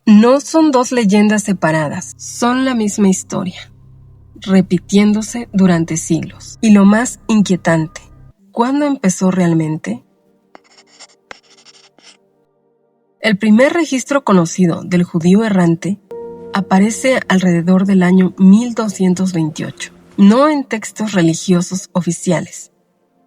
No son dos leyendas separadas, son la misma historia, repitiéndose durante siglos. Y lo más inquietante, ¿cuándo empezó realmente? El primer registro conocido del judío errante aparece alrededor del año 1228, no en textos religiosos oficiales,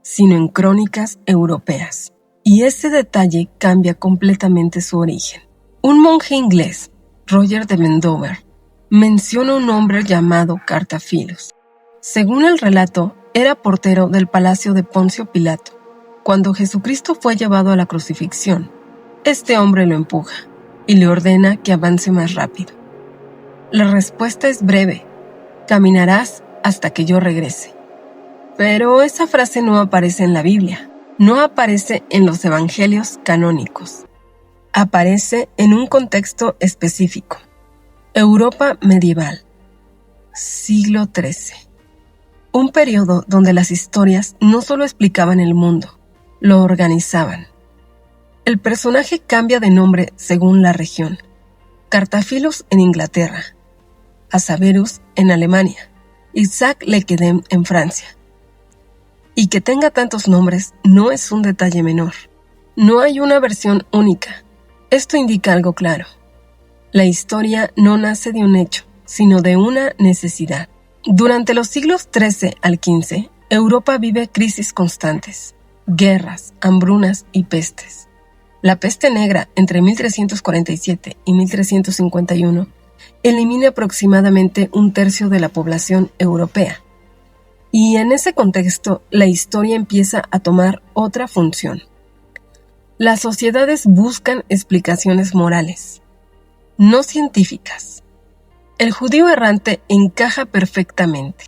sino en crónicas europeas. Y ese detalle cambia completamente su origen. Un monje inglés, Roger de Mendover, menciona un hombre llamado Cartaphilus. Según el relato, era portero del palacio de Poncio Pilato. Cuando Jesucristo fue llevado a la crucifixión, este hombre lo empuja y le ordena que avance más rápido. La respuesta es breve: caminarás hasta que yo regrese. Pero esa frase no aparece en la Biblia, no aparece en los evangelios canónicos. Aparece en un contexto específico. Europa medieval, siglo XIII. Un periodo donde las historias no solo explicaban el mundo, lo organizaban. El personaje cambia de nombre según la región. Cartaphilus en Inglaterra, Asaverus en Alemania, Isaac Le Quedem en Francia. Y que tenga tantos nombres no es un detalle menor. No hay una versión única. Esto indica algo claro. La historia no nace de un hecho, sino de una necesidad. Durante los siglos XIII al XV, Europa vive crisis constantes, guerras, hambrunas y pestes. La peste negra entre 1347 y 1351 elimina aproximadamente un tercio de la población europea. Y en ese contexto, la historia empieza a tomar otra función. Las sociedades buscan explicaciones morales, no científicas. El judío errante encaja perfectamente.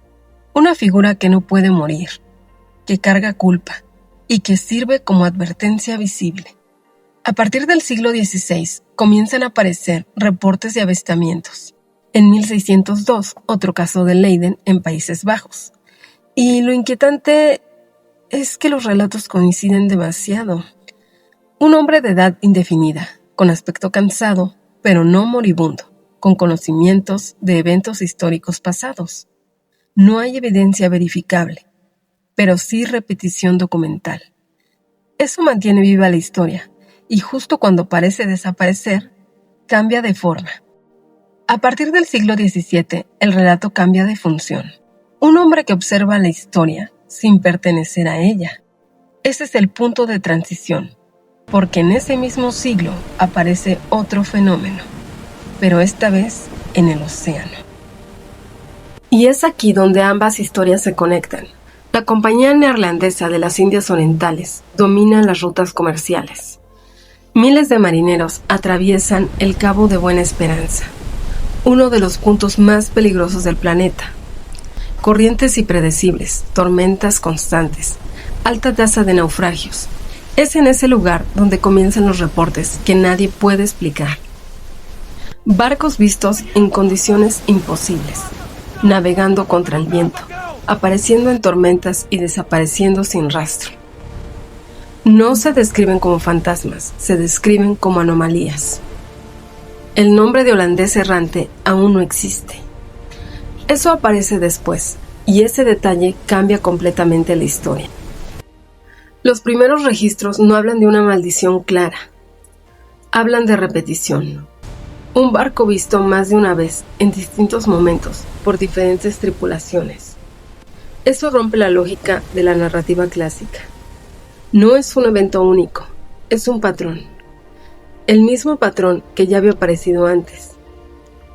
Una figura que no puede morir, que carga culpa y que sirve como advertencia visible. A partir del siglo XVI comienzan a aparecer reportes de avistamientos. En 1602, otro caso de Leiden en Países Bajos. Y lo inquietante es que los relatos coinciden demasiado. Un hombre de edad indefinida, con aspecto cansado, pero no moribundo, con conocimientos de eventos históricos pasados. No hay evidencia verificable, pero sí repetición documental. Eso mantiene viva la historia, y justo cuando parece desaparecer, cambia de forma. A partir del siglo XVII, el relato cambia de función. Un hombre que observa la historia sin pertenecer a ella. Ese es el punto de transición, porque en ese mismo siglo aparece otro fenómeno, pero esta vez en el océano. Y es aquí donde ambas historias se conectan. La Compañía Neerlandesa de las Indias Orientales domina las rutas comerciales. Miles de marineros atraviesan el Cabo de Buena Esperanza, uno de los puntos más peligrosos del planeta. Corrientes impredecibles, tormentas constantes, alta tasa de naufragios. Es en ese lugar donde comienzan los reportes que nadie puede explicar. Barcos vistos en condiciones imposibles, navegando contra el viento, apareciendo en tormentas y desapareciendo sin rastro. No se describen como fantasmas, se describen como anomalías. El nombre de holandés errante aún no existe. Eso aparece después, y ese detalle cambia completamente la historia. Los primeros registros no hablan de una maldición clara. Hablan de repetición. Un barco visto más de una vez, en distintos momentos, por diferentes tripulaciones. Eso rompe la lógica de la narrativa clásica. No es un evento único, es un patrón. El mismo patrón que ya había aparecido antes.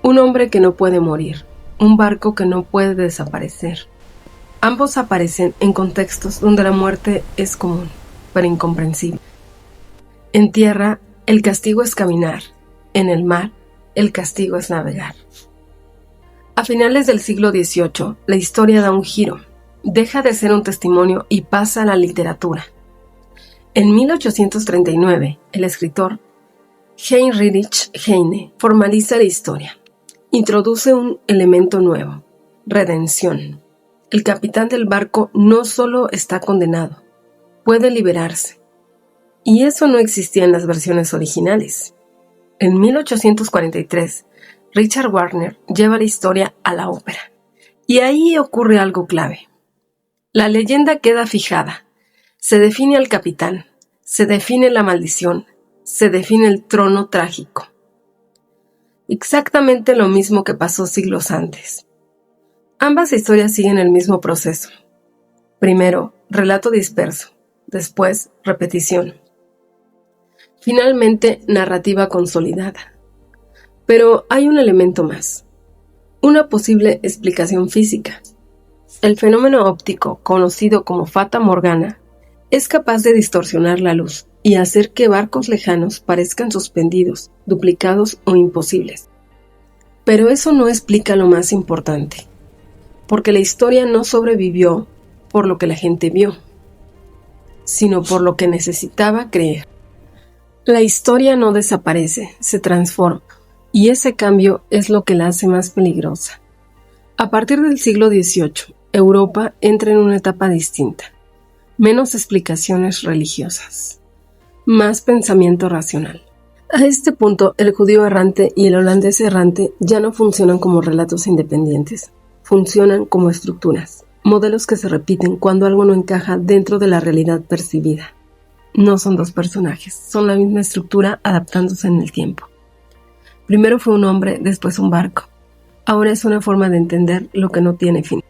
Un hombre que no puede morir, un barco que no puede desaparecer. Ambos aparecen en contextos donde la muerte es común, pero incomprensible. En tierra, el castigo es caminar. En el mar, el castigo es navegar. A finales del siglo XVIII, la historia da un giro. Deja de ser un testimonio y pasa a la literatura. En 1839, el escritor Heinrich Heine formaliza la historia. Introduce un elemento nuevo: redención. El capitán del barco no solo está condenado, puede liberarse. Y eso no existía en las versiones originales. En 1843, Richard Wagner lleva la historia a la ópera. Y ahí ocurre algo clave. La leyenda queda fijada. Se define al capitán, se define la maldición, se define el trono trágico. Exactamente lo mismo que pasó siglos antes. Ambas historias siguen el mismo proceso. Primero, relato disperso, después, repetición. Finalmente, narrativa consolidada. Pero hay un elemento más. Una posible explicación física. El fenómeno óptico, conocido como Fata Morgana, es capaz de distorsionar la luz y hacer que barcos lejanos parezcan suspendidos, duplicados o imposibles. Pero eso no explica lo más importante, porque la historia no sobrevivió por lo que la gente vio, sino por lo que necesitaba creer. La historia no desaparece, se transforma, y ese cambio es lo que la hace más peligrosa. A partir del siglo XVIII, Europa entra en una etapa distinta. Menos explicaciones religiosas, más pensamiento racional. A este punto, el judío errante y el holandés errante ya no funcionan como relatos independientes, funcionan como estructuras, modelos que se repiten cuando algo no encaja dentro de la realidad percibida. No son dos personajes, son la misma estructura adaptándose en el tiempo. Primero fue un hombre, después un barco. Ahora es una forma de entender lo que no tiene fin.